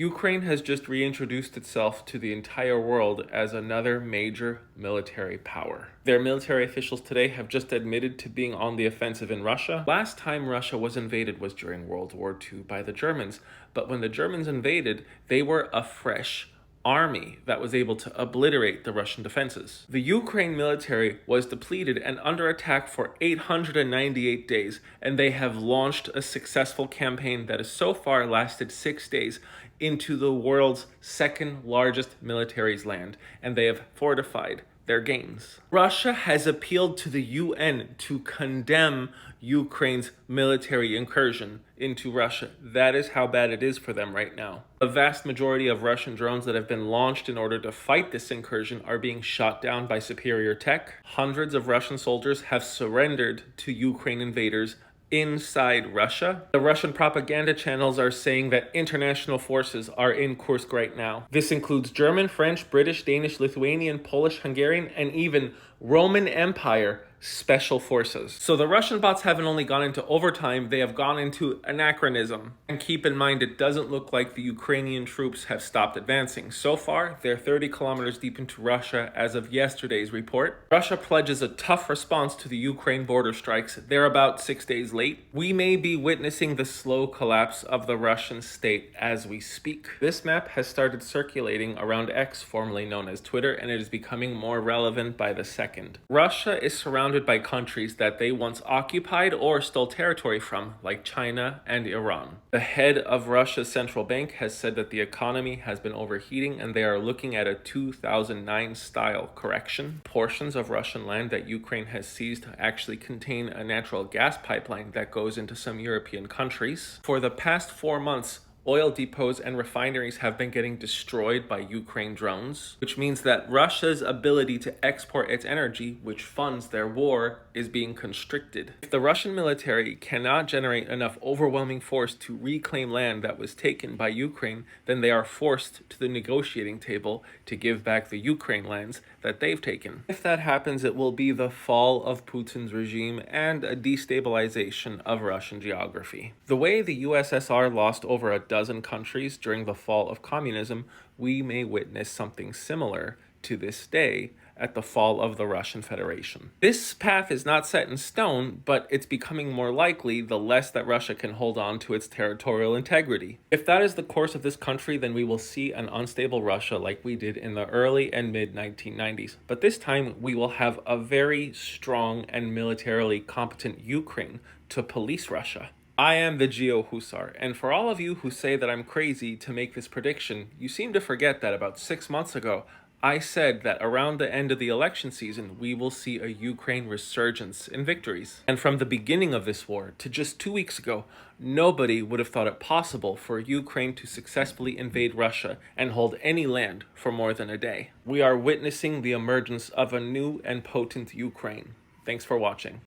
Ukraine has just reintroduced itself to the entire world as another major military power. Their military officials today have just admitted to being on the offensive in Russia. Last time Russia was invaded was during World War II by the Germans, but when the Germans invaded, they were a fresh army that was able to obliterate the Russian defenses. The Ukraine military was depleted and under attack for 898 days, and they have launched a successful campaign that has so far lasted 6 days into the world's second largest military's land, and they have fortified their gains. Russia has appealed to the UN to condemn Ukraine's military incursion into Russia. That is how bad it is for them right now. The vast majority of Russian drones that have been launched in order to fight this incursion are being shot down by superior tech. Hundreds of Russian soldiers have surrendered to Ukraine invaders inside Russia. The Russian propaganda channels are saying that international forces are in Kursk right now. This includes German, French, British, Danish, Lithuanian, Polish, Hungarian, and even Roman Empire special forces. So the Russian bots haven't only gone into overtime, they have gone into anachronism. And keep in mind, it doesn't look like the Ukrainian troops have stopped advancing. So far, they're 30 kilometers deep into Russia as of yesterday's report. Russia pledges a tough response to the Ukraine border strikes. They're about 6 days late. We may be witnessing the slow collapse of the Russian state as we speak. This map has started circulating around X, formerly known as Twitter, and it is becoming more relevant by the second. Russia is surrounded by countries that they once occupied or stole territory from, like China and Iran. The head of Russia's central bank has said that the economy has been overheating and they are looking at a 2009 style correction. Portions of Russian land that Ukraine has seized actually contain a natural gas pipeline that goes into some European countries. For the past 4 months, oil depots and refineries have been getting destroyed by Ukraine drones, which means that Russia's ability to export its energy, which funds their war, is being constricted. If the Russian military cannot generate enough overwhelming force to reclaim land that was taken by Ukraine, then they are forced to the negotiating table to give back the Ukraine lands that they've taken. If that happens, it will be the fall of Putin's regime and a destabilization of Russian geography. The way the USSR lost over a dozen countries during the fall of communism, we may witness something similar to this day at the fall of the Russian Federation. This path is not set in stone, but it's becoming more likely the less that Russia can hold on to its territorial integrity. If that is the course of this country, then we will see an unstable Russia like we did in the early and mid-1990s. But this time, we will have a very strong and militarily competent Ukraine to police Russia. I am the Geo Husar, and for all of you who say that I'm crazy to make this prediction, you seem to forget that about 6 months ago, I said that around the end of the election season, we will see a Ukraine resurgence in victories. And from the beginning of this war to just 2 weeks ago, nobody would have thought it possible for Ukraine to successfully invade Russia and hold any land for more than a day. We are witnessing the emergence of a new and potent Ukraine. Thanks for watching.